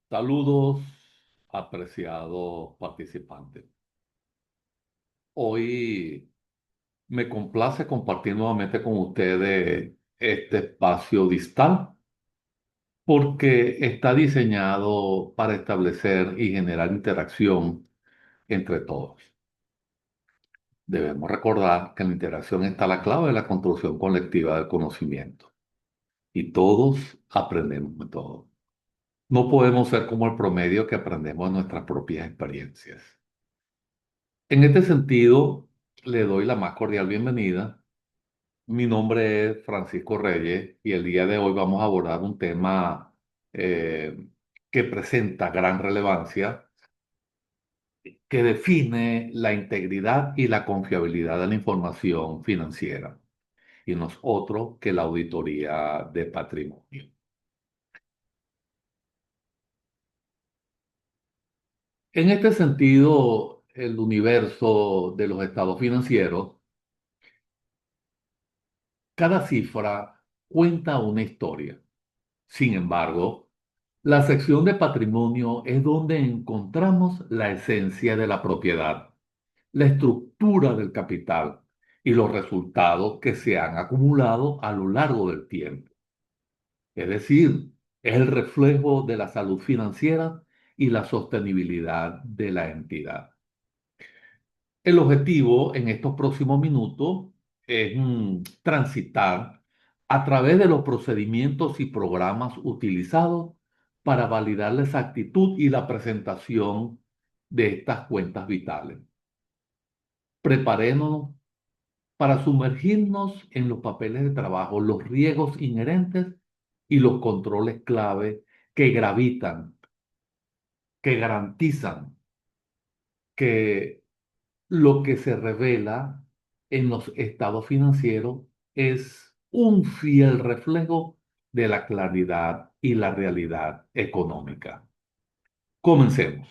Saludos, apreciados participantes. Hoy me complace compartir nuevamente con ustedes este espacio distal porque está diseñado para establecer y generar interacción entre todos. Debemos recordar que en la interacción está la clave de la construcción colectiva del conocimiento y todos aprendemos de todo. No podemos ser como el promedio que aprendemos de nuestras propias experiencias. En este sentido, le doy la más cordial bienvenida. Mi nombre es Francisco Reyes y el día de hoy vamos a abordar un tema eh, que presenta gran relevancia, que define la integridad y la confiabilidad de la información financiera, y no es otro que la auditoría de patrimonio. En este sentido, el universo de los estados financieros, cada cifra cuenta una historia. Sin embargo, la sección de patrimonio es donde encontramos la esencia de la propiedad, la estructura del capital y los resultados que se han acumulado a lo largo del tiempo. Es decir, es el reflejo de la salud financiera y la sostenibilidad de la entidad. El objetivo en estos próximos minutos es transitar a través de los procedimientos y programas utilizados para validar la exactitud y la presentación de estas cuentas vitales. Preparémonos para sumergirnos en los papeles de trabajo, los riesgos inherentes y los controles clave que gravitan, que garantizan que lo que se revela en los estados financieros es un fiel reflejo de la claridad y la realidad económica. Comencemos.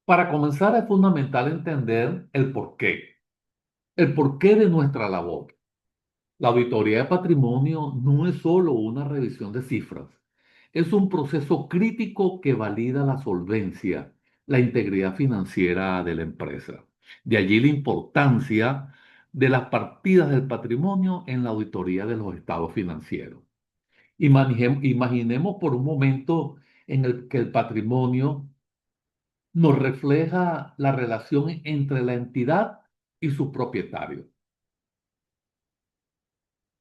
Para comenzar es fundamental entender el porqué de nuestra labor. La auditoría de patrimonio no es solo una revisión de cifras, es un proceso crítico que valida la solvencia, la integridad financiera de la empresa. De allí la importancia de las partidas del patrimonio en la auditoría de los estados financieros. Imaginemos por un momento en el que el patrimonio nos refleja la relación entre la entidad y sus propietarios.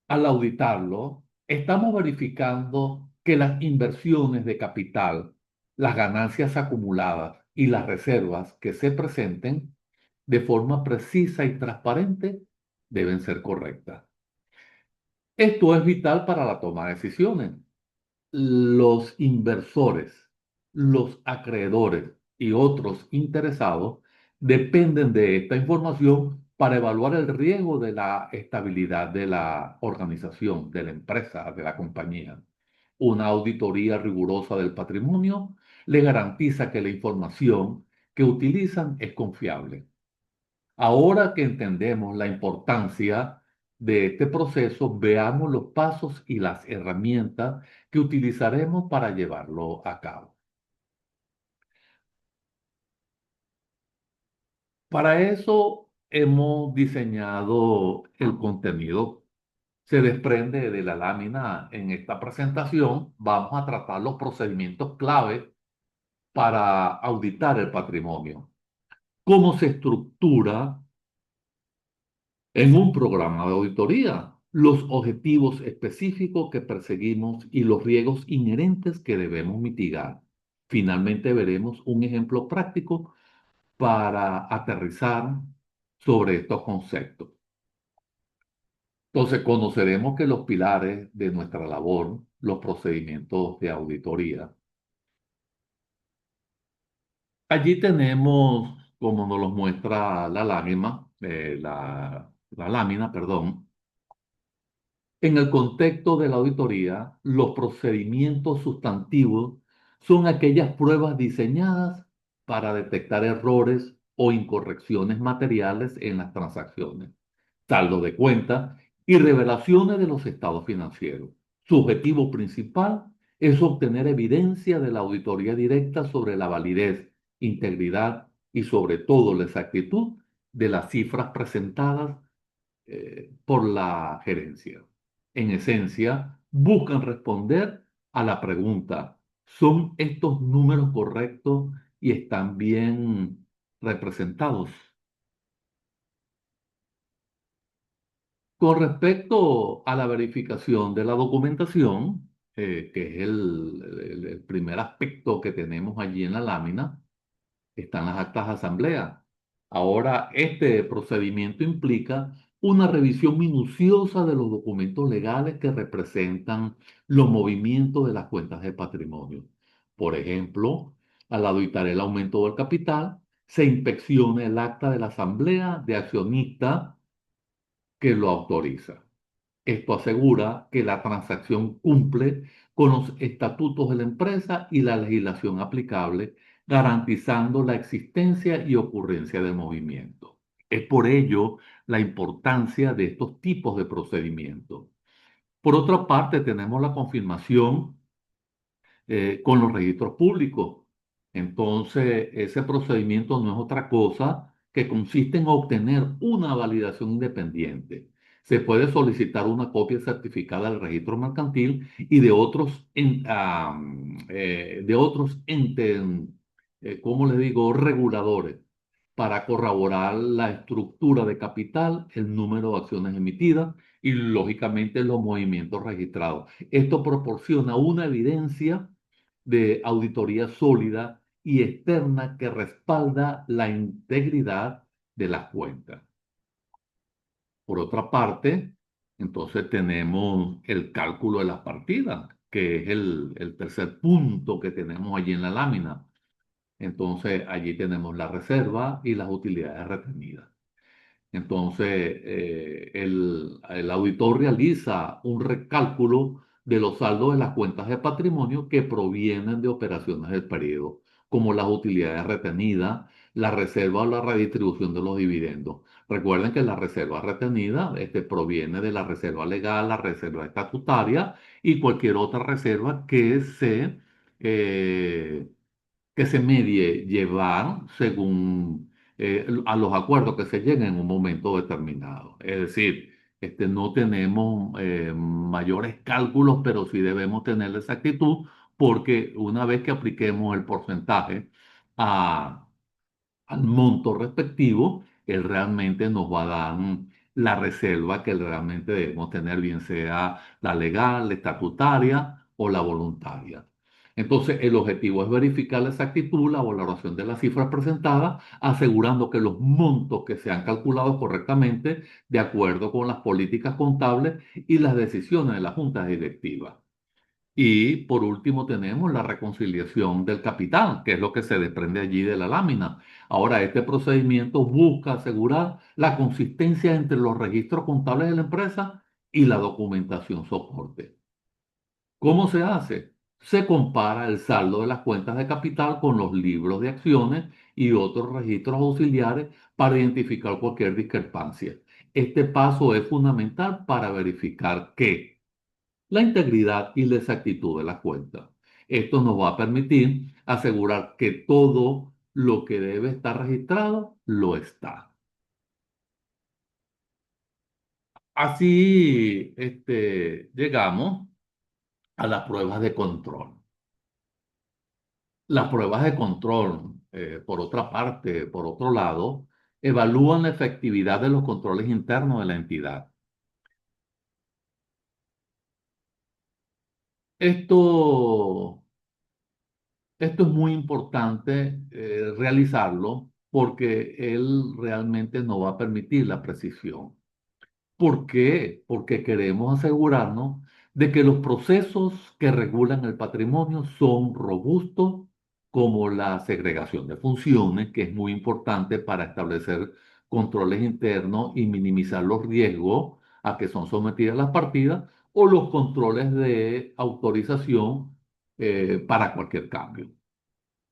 Al auditarlo, estamos verificando que las inversiones de capital, las ganancias acumuladas y las reservas que se presenten de forma precisa y transparente deben ser correctas. Esto es vital para la toma de decisiones. Los inversores, los acreedores y otros interesados dependen de esta información para evaluar el riesgo de la estabilidad de la organización, de la empresa, de la compañía. Una auditoría rigurosa del patrimonio le garantiza que la información que utilizan es confiable. Ahora que entendemos la importancia de este proceso, veamos los pasos y las herramientas que utilizaremos para llevarlo a cabo. Para eso hemos diseñado el contenido. Se desprende de la lámina en esta presentación. Vamos a tratar los procedimientos clave para auditar el patrimonio. ¿Cómo se estructura en un programa de auditoría? Los objetivos específicos que perseguimos y los riesgos inherentes que debemos mitigar. Finalmente veremos un ejemplo práctico para aterrizar sobre estos conceptos. Entonces, conoceremos que los pilares de nuestra labor, los procedimientos de auditoría. Allí tenemos, como nos lo muestra la lámina, perdón. En el contexto de la auditoría, los procedimientos sustantivos son aquellas pruebas diseñadas para detectar errores o incorrecciones materiales en las transacciones. saldo de cuenta y revelaciones de los estados financieros. Su objetivo principal es obtener evidencia de la auditoría directa sobre la validez, integridad y sobre todo la exactitud de las cifras presentadas por la gerencia. En esencia, buscan responder a la pregunta, ¿son estos números correctos y están bien representados? Con respecto a la verificación de la documentación, que es el primer aspecto que tenemos allí en la lámina, están las actas de asamblea. Ahora, este procedimiento implica una revisión minuciosa de los documentos legales que representan los movimientos de las cuentas de patrimonio. Por ejemplo, al auditar el aumento del capital, se inspecciona el acta de la asamblea de accionistas que lo autoriza. Esto asegura que la transacción cumple con los estatutos de la empresa y la legislación aplicable, garantizando la existencia y ocurrencia del movimiento. Es por ello la importancia de estos tipos de procedimientos. Por otra parte, tenemos la confirmación con los registros públicos. Entonces, ese procedimiento no es otra cosa que consiste en obtener una validación independiente. Se puede solicitar una copia certificada del registro mercantil y de otros entes, ¿cómo le digo?, reguladores, para corroborar la estructura de capital, el número de acciones emitidas y, lógicamente, los movimientos registrados. Esto proporciona una evidencia de auditoría sólida y externa que respalda la integridad de las cuentas. Por otra parte, entonces tenemos el cálculo de las partidas, que es el tercer punto que tenemos allí en la lámina. Entonces, allí tenemos la reserva y las utilidades retenidas. Entonces, el auditor realiza un recálculo de los saldos de las cuentas de patrimonio que provienen de operaciones del periodo, como las utilidades retenidas, la reserva o la redistribución de los dividendos. Recuerden que la reserva retenida proviene de la reserva legal, la reserva estatutaria y cualquier otra reserva eh, que se medie llevar según a los acuerdos que se lleguen en un momento determinado. Es decir, no tenemos mayores cálculos, pero sí debemos tener la exactitud porque una vez que apliquemos el porcentaje a, al monto respectivo, él realmente nos va a dar la reserva que realmente debemos tener, bien sea la legal, la estatutaria o la voluntaria. Entonces, el objetivo es verificar la exactitud, la valoración de las cifras presentadas, asegurando que los montos que se han calculado correctamente de acuerdo con las políticas contables y las decisiones de la Junta Directiva. Y por último tenemos la reconciliación del capital, que es lo que se desprende allí de la lámina. Ahora, este procedimiento busca asegurar la consistencia entre los registros contables de la empresa y la documentación soporte. ¿Cómo se hace? Se compara el saldo de las cuentas de capital con los libros de acciones y otros registros auxiliares para identificar cualquier discrepancia. Este paso es fundamental para verificar que la integridad y la exactitud de las cuentas. Esto nos va a permitir asegurar que todo lo que debe estar registrado lo está. Así, llegamos a las pruebas de control. Las pruebas de control, por otra parte, por otro lado, evalúan la efectividad de los controles internos de la entidad. Esto Esto es muy importante realizarlo porque él realmente no va a permitir la precisión. ¿Por qué? Porque queremos asegurarnos de que los procesos que regulan el patrimonio son robustos, como la segregación de funciones, que es muy importante para establecer controles internos y minimizar los riesgos a que son sometidas las partidas, o los controles de autorización para cualquier cambio.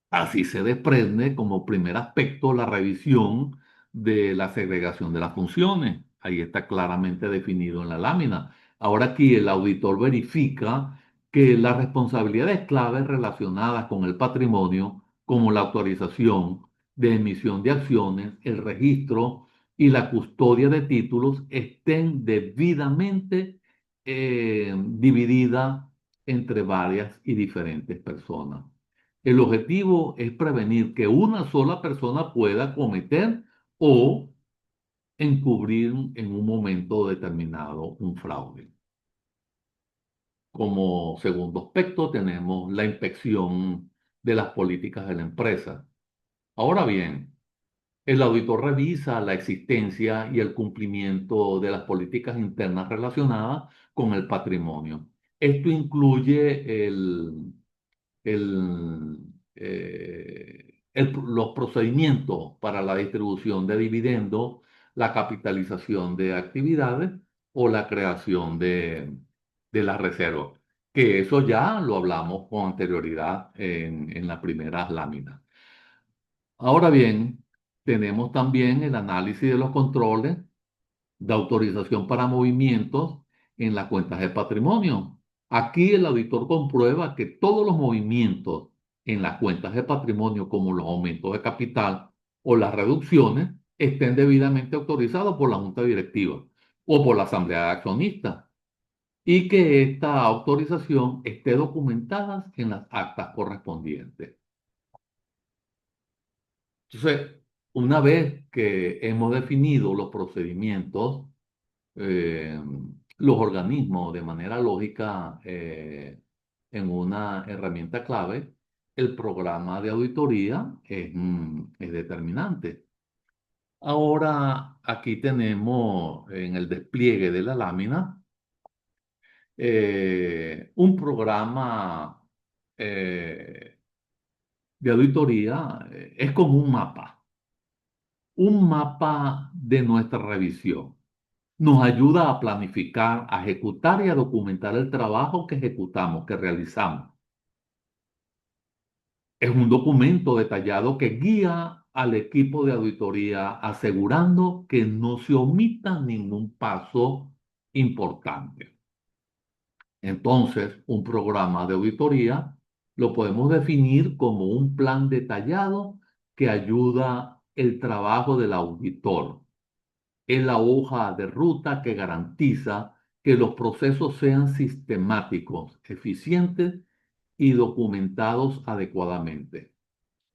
Así se desprende como primer aspecto la revisión de la segregación de las funciones. Ahí está claramente definido en la lámina. Ahora aquí el auditor verifica que las responsabilidades claves relacionadas con el patrimonio, como la autorización de emisión de acciones, el registro y la custodia de títulos, estén debidamente divididas entre varias y diferentes personas. El objetivo es prevenir que una sola persona pueda cometer o encubrir en un momento determinado un fraude. Como segundo aspecto tenemos la inspección de las políticas de la empresa. Ahora bien, el auditor revisa la existencia y el cumplimiento de las políticas internas relacionadas con el patrimonio. Esto incluye el, los procedimientos para la distribución de dividendos, la capitalización de actividades o la creación de la reserva, que eso ya lo hablamos con anterioridad en las primeras láminas. Ahora bien, tenemos también el análisis de los controles de autorización para movimientos en las cuentas de patrimonio. Aquí el auditor comprueba que todos los movimientos en las cuentas de patrimonio, como los aumentos de capital o las reducciones, estén debidamente autorizados por la junta directiva o por la asamblea de accionistas y que esta autorización esté documentada en las actas correspondientes. Entonces, una vez que hemos definido los procedimientos, eh, los organismos de manera lógica en una herramienta clave, el programa de auditoría es determinante. Ahora, aquí tenemos en el despliegue de la lámina un programa eh, de auditoría, es como un mapa de nuestra revisión. Nos ayuda a planificar, a ejecutar y a documentar el trabajo que ejecutamos, que realizamos. Es un documento detallado que guía al equipo de auditoría asegurando que no se omita ningún paso importante. Entonces, un programa de auditoría lo podemos definir como un plan detallado que ayuda el trabajo del auditor. Es la hoja de ruta que garantiza que los procesos sean sistemáticos, eficientes y documentados adecuadamente.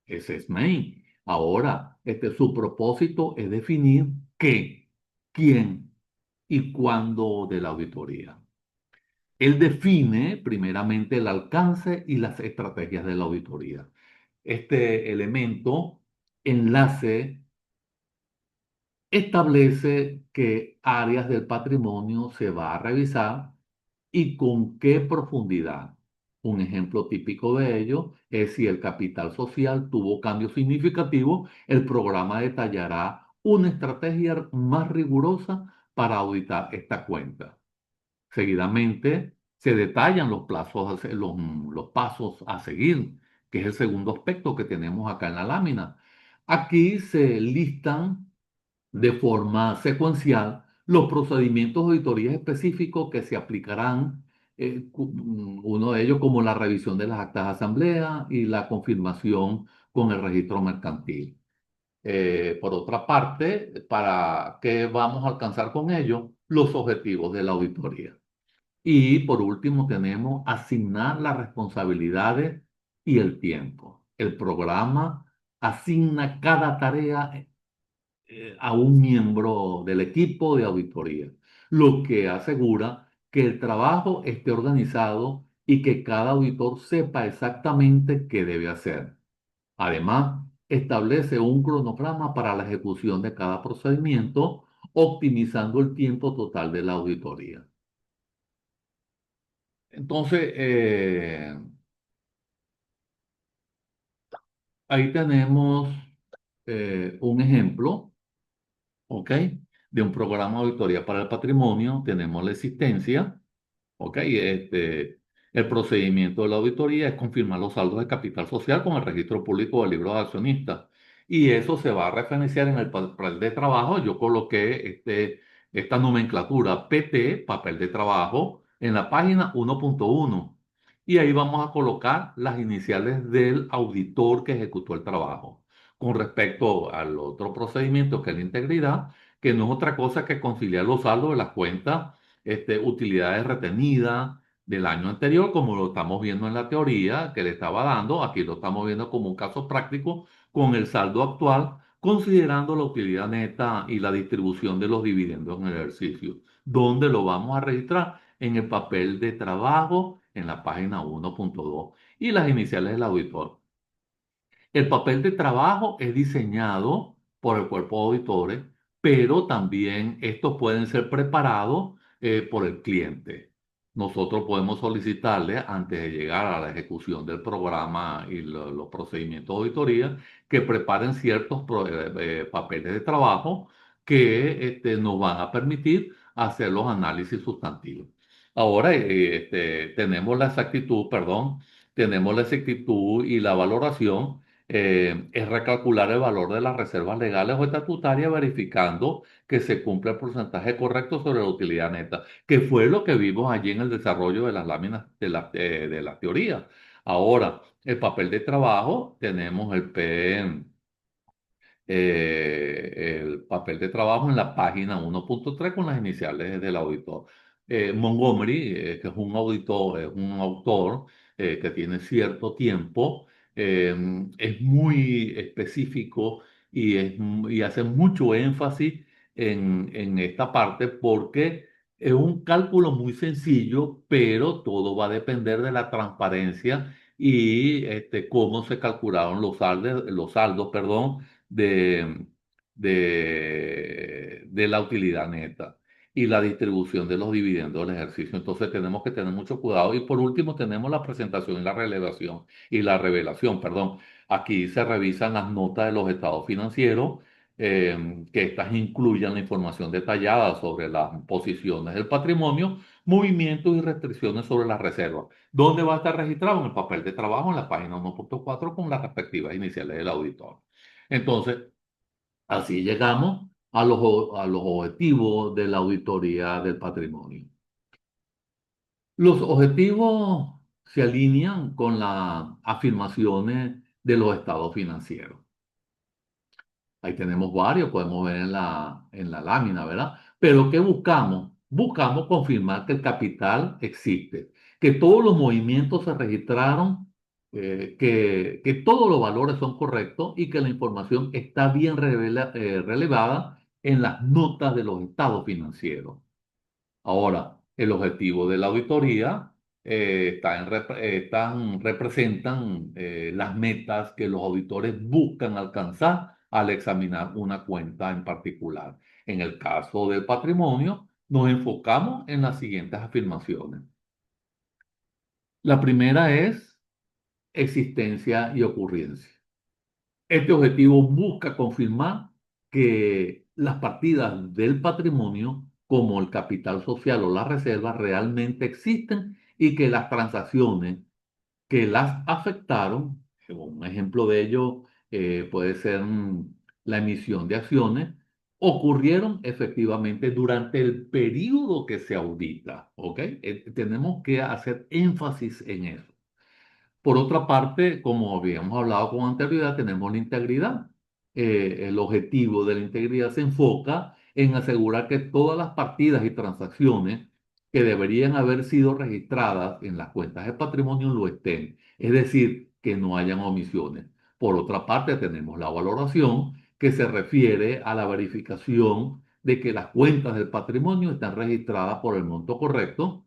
Ese es main. Ahora, su propósito es definir qué, quién y cuándo de la auditoría. Él define primeramente el alcance y las estrategias de la auditoría. Este elemento enlace establece qué áreas del patrimonio se va a revisar y con qué profundidad. Un ejemplo típico de ello es si el capital social tuvo cambios significativos, el programa detallará una estrategia más rigurosa para auditar esta cuenta. Seguidamente se detallan los plazos, los pasos a seguir, que es el segundo aspecto que tenemos acá en la lámina. Aquí se listan de forma secuencial los procedimientos de auditoría específicos que se aplicarán, uno de ellos como la revisión de las actas de asamblea y la confirmación con el registro mercantil. Por otra parte, ¿para qué vamos a alcanzar con ello? Los objetivos de la auditoría. Y por último tenemos asignar las responsabilidades y el tiempo. El programa asigna cada tarea a un miembro del equipo de auditoría, lo que asegura que el trabajo esté organizado y que cada auditor sepa exactamente qué debe hacer. Además, establece un cronograma para la ejecución de cada procedimiento, optimizando el tiempo total de la auditoría. Entonces, ahí tenemos un ejemplo, ¿ok? De un programa de auditoría para el patrimonio. Tenemos la existencia, ¿ok? El procedimiento de la auditoría es confirmar los saldos de capital social con el registro público del libro de accionistas. Y eso se va a referenciar en el papel de trabajo. Yo coloqué esta nomenclatura PT, papel de trabajo, en la página 1.1. Y ahí vamos a colocar las iniciales del auditor que ejecutó el trabajo. Con respecto al otro procedimiento, que es la integridad, que no es otra cosa que conciliar los saldos de las cuentas, utilidades retenidas del año anterior, como lo estamos viendo en la teoría que le estaba dando. Aquí lo estamos viendo como un caso práctico con el saldo actual, considerando la utilidad neta y la distribución de los dividendos en el ejercicio. ¿Dónde lo vamos a registrar? En el papel de trabajo, en la página 1.2 y las iniciales del auditor. El papel de trabajo es diseñado por el cuerpo de auditores, pero también estos pueden ser preparados por el cliente. Nosotros podemos solicitarle, antes de llegar a la ejecución del programa y los procedimientos de auditoría, que preparen ciertos papeles de trabajo que nos van a permitir hacer los análisis sustantivos. Ahora tenemos la exactitud, perdón, tenemos la exactitud y la valoración es recalcular el valor de las reservas legales o estatutarias verificando que se cumple el porcentaje correcto sobre la utilidad neta, que fue lo que vimos allí en el desarrollo de las láminas de la teoría. Ahora, el papel de trabajo, tenemos el papel de trabajo en la página 1.3 con las iniciales del auditor. Montgomery, que es un auditor, es un autor que tiene cierto tiempo, es muy específico y hace mucho énfasis en esta parte porque es un cálculo muy sencillo, pero todo va a depender de la transparencia y cómo se calcularon los saldos, perdón, de, de la utilidad neta y la distribución de los dividendos del ejercicio. Entonces tenemos que tener mucho cuidado. Y por último tenemos la presentación y la revelación perdón. Aquí se revisan las notas de los estados financieros, que estas incluyan la información detallada sobre las posiciones del patrimonio, movimientos y restricciones sobre las reservas. ¿Dónde va a estar registrado? En el papel de trabajo en la página 1.4 con las respectivas iniciales del auditor. Entonces, así llegamos a los objetivos de la auditoría del patrimonio. Los objetivos se alinean con las afirmaciones de los estados financieros. Ahí tenemos varios, podemos ver en la lámina, ¿verdad? Pero ¿qué buscamos? Buscamos confirmar que el capital existe, que todos los movimientos se registraron, que todos los valores son correctos y que la información está bien relevada en las notas de los estados financieros. Ahora, el objetivo de la auditoría representan las metas que los auditores buscan alcanzar al examinar una cuenta en particular. En el caso del patrimonio, nos enfocamos en las siguientes afirmaciones. La primera es existencia y ocurrencia. Este objetivo busca confirmar que las partidas del patrimonio, como el capital social o las reservas, realmente existen y que las transacciones que las afectaron, un ejemplo de ello puede ser la emisión de acciones, ocurrieron efectivamente durante el periodo que se audita, ¿ok? Tenemos que hacer énfasis en eso. Por otra parte, como habíamos hablado con anterioridad, tenemos la integridad. El objetivo de la integridad se enfoca en asegurar que todas las partidas y transacciones que deberían haber sido registradas en las cuentas de patrimonio lo estén. Es decir, que no hayan omisiones. Por otra parte, tenemos la valoración que se refiere a la verificación de que las cuentas del patrimonio están registradas por el monto correcto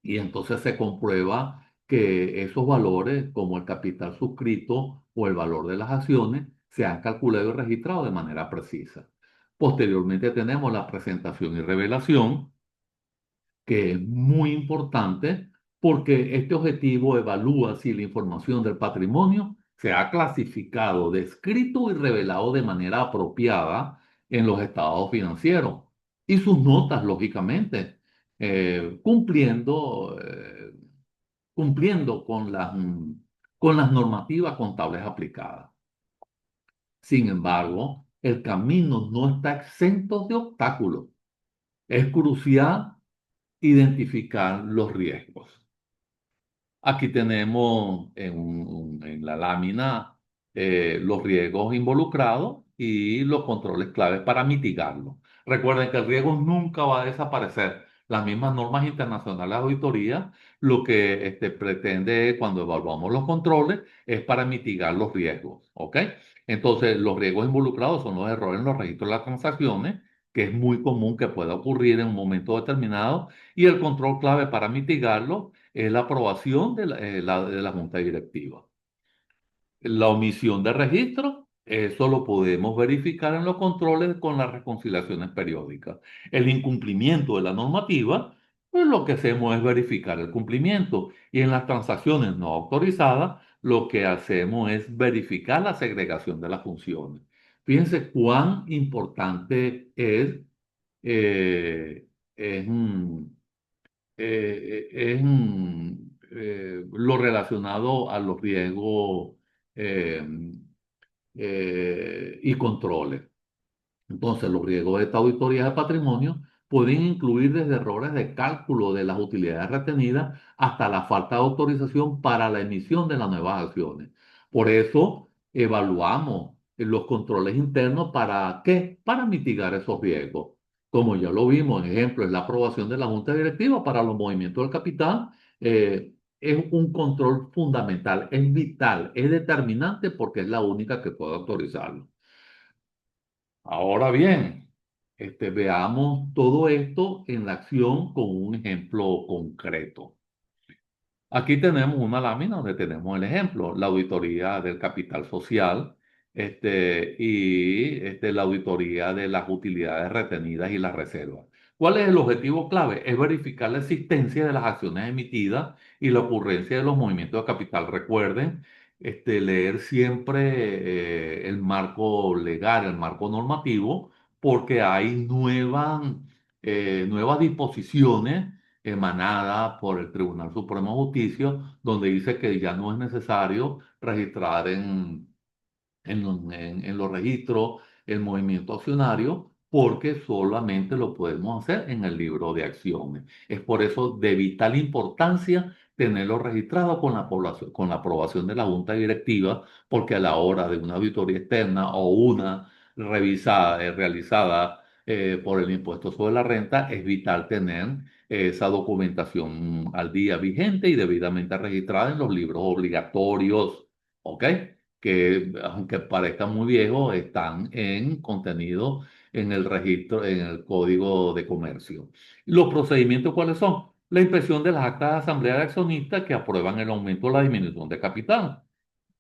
y entonces se comprueba que esos valores, como el capital suscrito o el valor de las acciones, se han calculado y registrado de manera precisa. Posteriormente tenemos la presentación y revelación, que es muy importante porque este objetivo evalúa si la información del patrimonio se ha clasificado, descrito y revelado de manera apropiada en los estados financieros y sus notas, lógicamente, cumpliendo con las normativas contables aplicadas. Sin embargo, el camino no está exento de obstáculos. Es crucial identificar los riesgos. Aquí tenemos en la lámina los riesgos involucrados y los controles claves para mitigarlos. Recuerden que el riesgo nunca va a desaparecer. Las mismas normas internacionales de auditoría lo que pretende cuando evaluamos los controles es para mitigar los riesgos. ¿Ok? Entonces, los riesgos involucrados son los errores en los registros de las transacciones, que es muy común que pueda ocurrir en un momento determinado, y el control clave para mitigarlo es la aprobación de la junta directiva. La omisión de registro, eso lo podemos verificar en los controles con las reconciliaciones periódicas. El incumplimiento de la normativa, pues lo que hacemos es verificar el cumplimiento. Y en las transacciones no autorizadas, lo que hacemos es verificar la segregación de las funciones. Fíjense cuán importante eh, es, mm, lo relacionado a los riesgos eh, y controles. Entonces, los riesgos de esta auditoría de patrimonio pueden incluir desde errores de cálculo de las utilidades retenidas hasta la falta de autorización para la emisión de las nuevas acciones. Por eso, evaluamos los controles internos ¿para qué? Para mitigar esos riesgos. Como ya lo vimos, ejemplo, es la aprobación de la Junta Directiva para los movimientos del capital. Es un control fundamental, es vital, es determinante porque es la única que puede autorizarlo. Ahora bien, veamos todo esto en la acción con un ejemplo concreto. Aquí tenemos una lámina donde tenemos el ejemplo, la auditoría del capital social, la auditoría de las utilidades retenidas y las reservas. ¿Cuál es el objetivo clave? Es verificar la existencia de las acciones emitidas y la ocurrencia de los movimientos de capital. Recuerden, leer siempre el marco legal, el marco normativo, porque hay nuevas disposiciones emanada por el Tribunal Supremo de Justicia, donde dice que ya no es necesario registrar en los registros el movimiento accionario, porque solamente lo podemos hacer en el libro de acciones. Es por eso de vital importancia tenerlo registrado con con la aprobación de la Junta Directiva, porque a la hora de una auditoría externa o una realizada por el impuesto sobre la renta, es vital tener esa documentación al día vigente y debidamente registrada en los libros obligatorios. ¿Ok? Que aunque parezcan muy viejos, están en contenido en el registro, en el Código de Comercio. ¿Los procedimientos cuáles son? La inspección de las actas de asamblea de accionistas que aprueban el aumento o la disminución de capital.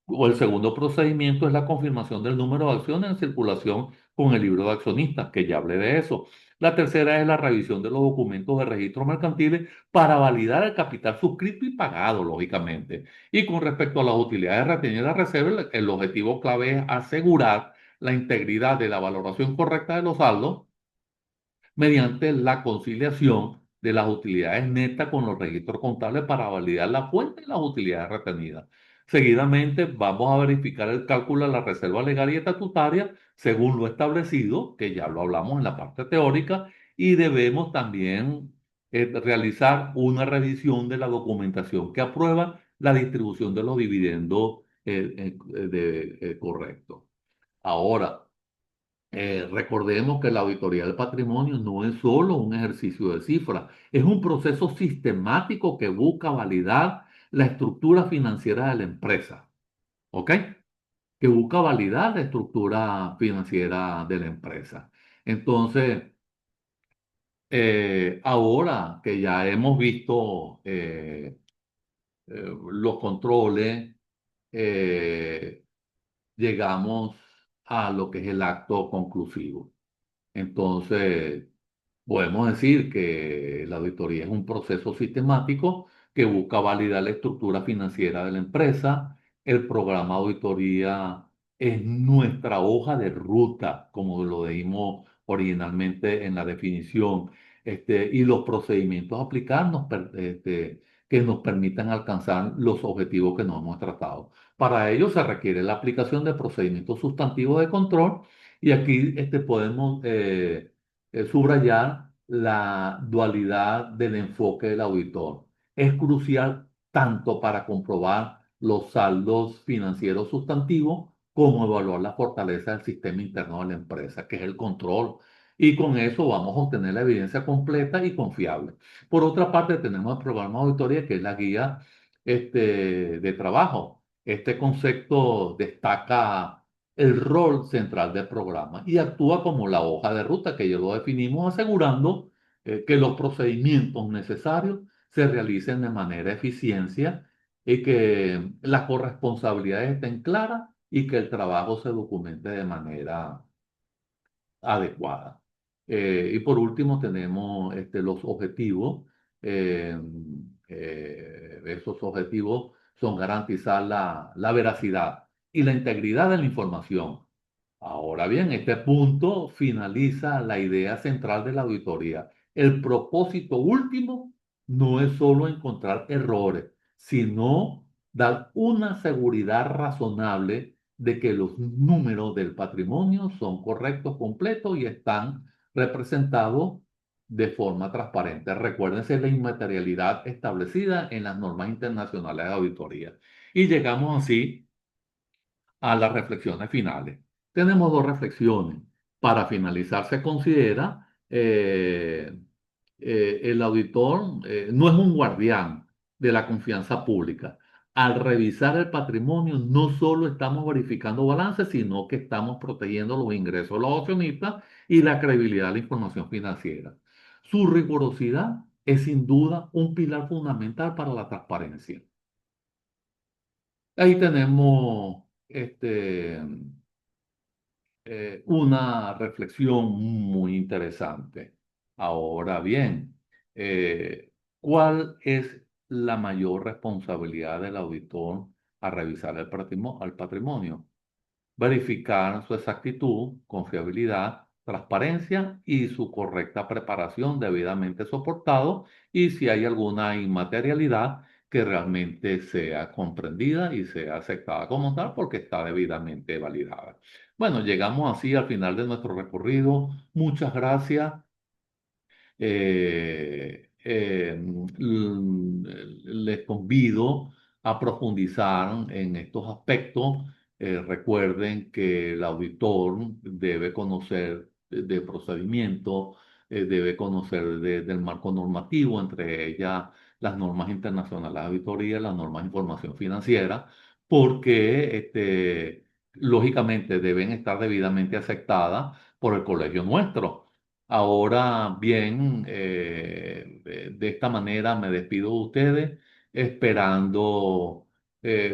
O el segundo procedimiento es la confirmación del número de acciones en circulación con el libro de accionistas, que ya hablé de eso. La tercera es la revisión de los documentos de registro mercantiles para validar el capital suscrito y pagado, lógicamente. Y con respecto a las utilidades retenidas de reserva, el objetivo clave es asegurar la integridad de la valoración correcta de los saldos mediante la conciliación de las utilidades netas con los registros contables para validar la fuente y las utilidades retenidas. Seguidamente, vamos a verificar el cálculo de la reserva legal y estatutaria según lo establecido, que ya lo hablamos en la parte teórica, y debemos también realizar una revisión de la documentación que aprueba la distribución de los dividendos correcto. Ahora, recordemos que la auditoría del patrimonio no es solo un ejercicio de cifras, es un proceso sistemático que busca validar la estructura financiera de la empresa, ¿ok? Que busca validar la estructura financiera de la empresa. Entonces, ahora que ya hemos visto los controles, eh, llegamos a lo que es el acto conclusivo. Entonces, podemos decir que la auditoría es un proceso sistemático que busca validar la estructura financiera de la empresa. El programa de auditoría es nuestra hoja de ruta, como lo dijimos originalmente en la definición, y los procedimientos a aplicar que nos permitan alcanzar los objetivos que nos hemos tratado. Para ello se requiere la aplicación de procedimientos sustantivos de control y aquí podemos subrayar la dualidad del enfoque del auditor. Es crucial tanto para comprobar los saldos financieros sustantivos como evaluar la fortaleza del sistema interno de la empresa, que es el control. Y con eso vamos a obtener la evidencia completa y confiable. Por otra parte, tenemos el programa de auditoría, que es la guía de trabajo. Este concepto destaca el rol central del programa y actúa como la hoja de ruta que ya lo definimos, asegurando que los procedimientos necesarios se realicen de manera eficiencia y que las corresponsabilidades estén claras y que el trabajo se documente de manera adecuada. Y por último tenemos los objetivos. Eh, Esos objetivos son garantizar la veracidad y la integridad de la información. Ahora bien, este punto finaliza la idea central de la auditoría. El propósito último no es solo encontrar errores, sino dar una seguridad razonable de que los números del patrimonio son correctos, completos y están representados de forma transparente. Recuérdense la inmaterialidad establecida en las normas internacionales de auditoría. Y llegamos así a las reflexiones finales. Tenemos dos reflexiones. Para finalizar, se considera el auditor no es un guardián de la confianza pública. Al revisar el patrimonio, no solo estamos verificando balances, sino que estamos protegiendo los ingresos de los accionistas y la credibilidad de la información financiera. Su rigurosidad es sin duda un pilar fundamental para la transparencia. Ahí tenemos una reflexión muy interesante. Ahora bien, ¿cuál es la mayor responsabilidad del auditor a revisar al patrimonio? Verificar su exactitud, confiabilidad, transparencia y su correcta preparación debidamente soportado y si hay alguna inmaterialidad que realmente sea comprendida y sea aceptada como tal porque está debidamente validada. Bueno, llegamos así al final de nuestro recorrido. Muchas gracias. Les convido a profundizar en estos aspectos. Recuerden que el auditor debe conocer de procedimiento, debe conocer del marco normativo, entre ellas las normas internacionales de auditoría, las normas de información financiera, porque lógicamente deben estar debidamente aceptadas por el colegio nuestro. Ahora bien, de esta manera me despido de ustedes, esperando,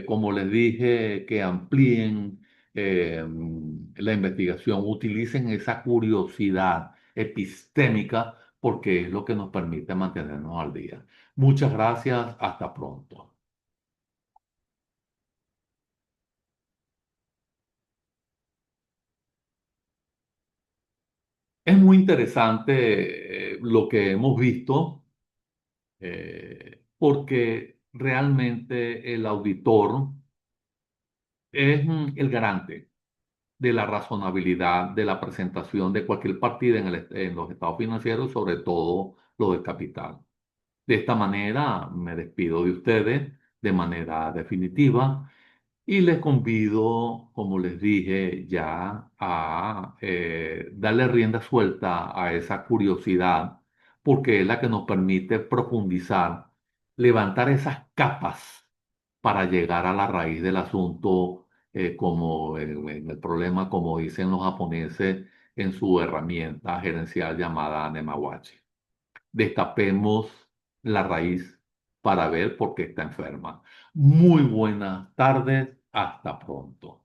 como les dije, que amplíen la investigación, utilicen esa curiosidad epistémica porque es lo que nos permite mantenernos al día. Muchas gracias, hasta pronto. Es muy interesante lo que hemos visto porque realmente el auditor es el garante de la razonabilidad de la presentación de cualquier partida en los estados financieros, sobre todo lo del capital. De esta manera me despido de ustedes de manera definitiva y les convido, como les dije, ya a darle rienda suelta a esa curiosidad, porque es la que nos permite profundizar, levantar esas capas para llegar a la raíz del asunto, como en el problema, como dicen los japoneses en su herramienta gerencial llamada Nemawachi. Destapemos la raíz para ver por qué está enferma. Muy buenas tardes, hasta pronto.